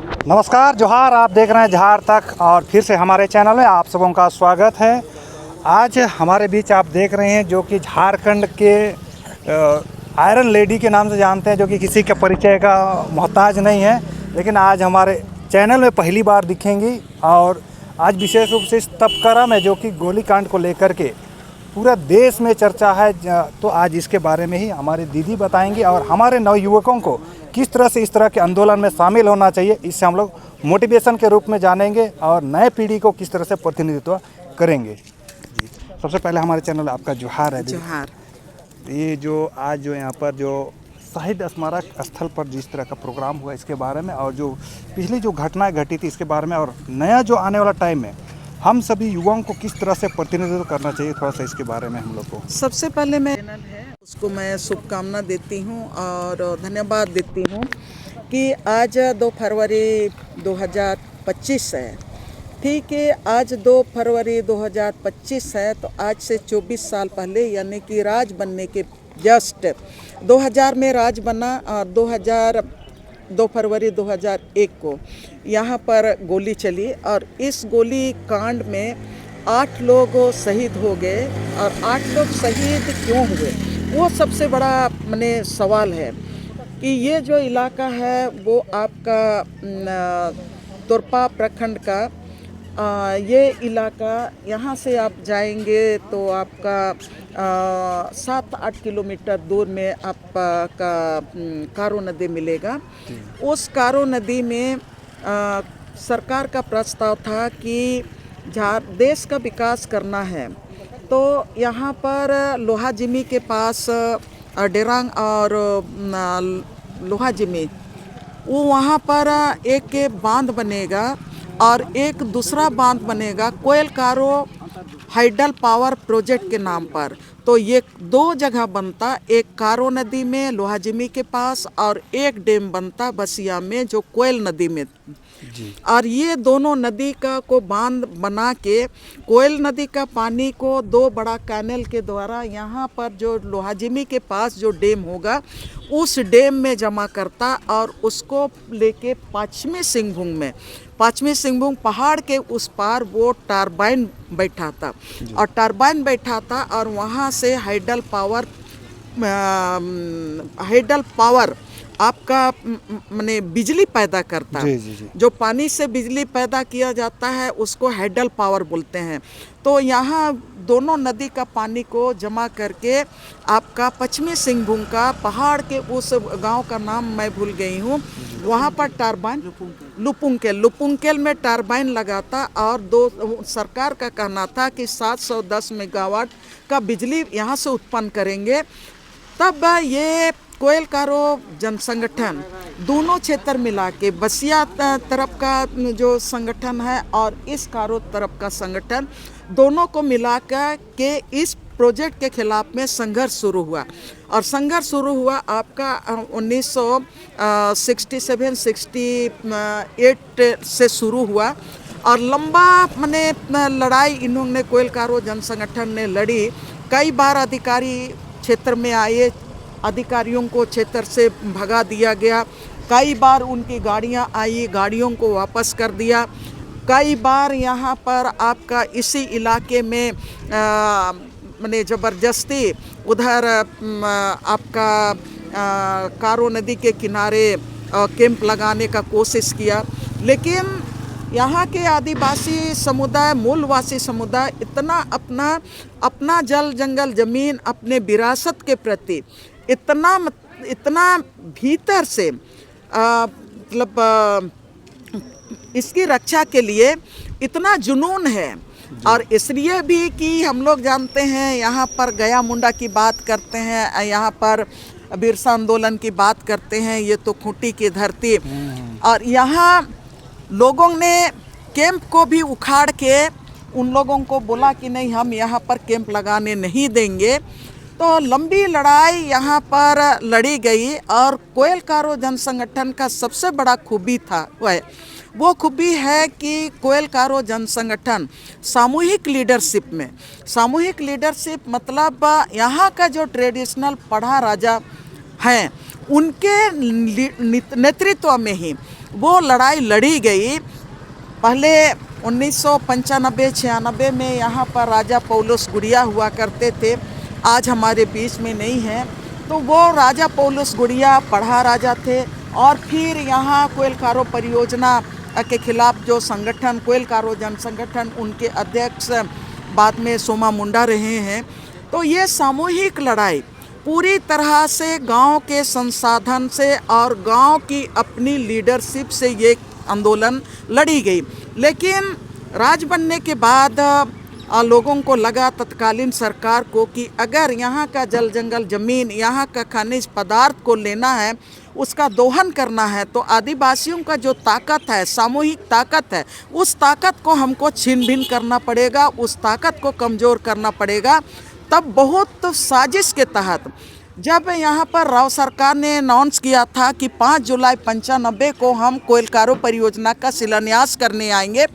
नमस्कार जोहार, आप देख रहे हैं जहार तक और फिर से हमारे चैनल में आप सबों का स्वागत है। आज हमारे बीच आप देख रहे हैं जो कि झारखंड के आयरन लेडी के नाम से जानते हैं, जो कि किसी के परिचय का मोहताज नहीं है, लेकिन आज हमारे चैनल में पहली बार दिखेंगी। और आज विशेष रूप से इस तपकरम है जो कि गोलीकांड को लेकर के पूरा देश में चर्चा है। तो आज इसके बारे में ही हमारी दीदी बताएंगी और हमारे नवयुवकों को किस तरह से इस तरह के आंदोलन में शामिल होना चाहिए, इससे हम लोग मोटिवेशन के रूप में जानेंगे और नए पीढ़ी को किस तरह से प्रतिनिधित्व करेंगे। जी, सबसे पहले हमारे चैनल आपका जोहार है। जोहार। ये जो आज जो यहाँ पर जो शहीद स्मारक स्थल पर जिस तरह का प्रोग्राम हुआ, इसके बारे में और जो पिछली जो घटनाएं घटी थी इसके बारे में, और नया जो आने वाला टाइम है हम सभी युवाओं को किस तरह से प्रतिनिधित्व करना चाहिए, थोड़ा सा इसके बारे में हम लोग को। सबसे पहले मैं चैनल है उसको मैं शुभकामना देती हूँ और धन्यवाद देती हूँ कि आज 2 फरवरी 2025 है। ठीक है, आज 2 फरवरी 2025 है, तो आज से 24 साल पहले यानी कि राज बनने के जस्ट 2000 में राज बना और 2 फरवरी 2001 को यहाँ पर गोली चली और इस गोली कांड में 8 लोग शहीद हो गए। और 8 लोग शहीद क्यों हुए, वो सबसे बड़ा माने सवाल है कि ये जो इलाका है वो आपका तोरपा प्रखंड का ये इलाका, यहाँ से आप जाएंगे तो आपका 7-8 किलोमीटर दूर में आपका कारो नदी मिलेगा। उस कारो नदी में सरकार का प्रस्ताव था कि देश का विकास करना है, तो यहाँ पर लोहाजिमी के पास डेरांग और लोहाजिमी वो वहाँ पर एक बांध बनेगा और एक दूसरा बांध बनेगा कोयल कारो हाइडल पावर प्रोजेक्ट के नाम पर। तो ये 2 जगह बनता, एक कारो नदी में लोहाजिमी के पास और एक डैम बनता बसिया में जो कोयल नदी में जी। और ये दोनों नदी का को बांध बना के कोयल नदी का पानी को 2 बड़ा कैनल के द्वारा यहाँ पर जो लोहाजिमी के पास जो डैम होगा उस डैम में जमा करता और उसको लेके पश्चिमी सिंहभूम पहाड़ के उस पार वो टरबाइन बैठाता और टरबाइन बैठाता और वहाँ से हाइडल पावर आपका माने बिजली पैदा करता है। जी। जो पानी से बिजली पैदा किया जाता है उसको हाइडल पावर बोलते हैं। तो यहाँ दोनों नदी का पानी को जमा करके आपका पश्चिमी सिंहभूम का पहाड़ के उस गांव का नाम मैं भूल गई हूँ, वहाँ पर टरबाइन लुपुंकेल में टरबाइन लगाता और सरकार का कहना था कि 710 मेगावाट का बिजली यहाँ से उत्पन्न करेंगे। तब ये कोयल कारो जनसंगठन दोनों क्षेत्र मिला के बसिया तरफ का जो संगठन है और इस कारो तरफ का संगठन दोनों को मिला के इस प्रोजेक्ट के खिलाफ में संघर्ष शुरू हुआ। और संघर्ष शुरू हुआ आपका 1967-68 से शुरू हुआ और लंबा माने लड़ाई इन्होंने कोयल कारो जनसंगठन ने लड़ी। कई बार अधिकारी क्षेत्र में आए, अधिकारियों को क्षेत्र से भगा दिया गया। कई बार उनकी गाड़ियां आई, गाड़ियों को वापस कर दिया। कई बार यहाँ पर आपका इसी इलाके में माने ज़बरदस्ती उधर आपका कारो नदी के किनारे कैंप लगाने का कोशिश किया, लेकिन यहाँ के आदिवासी समुदाय, मूलवासी समुदाय इतना अपना जल जंगल ज़मीन अपने विरासत के प्रति इतना भीतर से मतलब इसकी रक्षा के लिए इतना जुनून है। और इसलिए भी कि हम लोग जानते हैं यहाँ पर गया मुंडा की बात करते हैं, यहाँ पर बिरसा आंदोलन की बात करते हैं, ये तो खूंटी की धरती। और यहाँ लोगों ने कैंप को भी उखाड़ के उन लोगों को बोला कि नहीं, हम यहाँ पर कैंप लगाने नहीं देंगे। तो लंबी लड़ाई यहाँ पर लड़ी गई और कोयल कारो जनसंगठन का सबसे बड़ा खूबी था वो खूबी है कि कोयल कारो जनसंगठन सामूहिक लीडरशिप मतलब यहाँ का जो ट्रेडिशनल पढ़ा राजा हैं उनके नेतृत्व में ही वो लड़ाई लड़ी गई। पहले 1995-96 में यहाँ पर राजा पौलुस गुड़िया हुआ करते थे, आज हमारे बीच में नहीं है। तो वो राजा पौलुस गुड़िया पढ़ा राजा थे और फिर यहाँ कोयलकारो परियोजना के खिलाफ जो संगठन कोयलकारो जन संगठन, उनके अध्यक्ष बाद में सोमा मुंडा रहे हैं। तो ये सामूहिक लड़ाई पूरी तरह से गांव के संसाधन से और गांव की अपनी लीडरशिप से ये आंदोलन लड़ी गई। लेकिन राज बनने के बाद लोगों को लगा, तत्कालीन सरकार को, कि अगर यहाँ का जल जंगल ज़मीन, यहाँ का खनिज पदार्थ को लेना है, उसका दोहन करना है, तो आदिवासियों का जो ताकत है, सामूहिक ताकत है, उस ताकत को हमको छीन भिन करना पड़ेगा, उस ताकत को कमज़ोर करना पड़ेगा। तब बहुत साजिश के तहत जब यहाँ पर राव सरकार ने अनाउंस किया था कि 5 जुलाई 95 को हम कोयलकारो परियोजना का शिलान्यास करने आएंगे,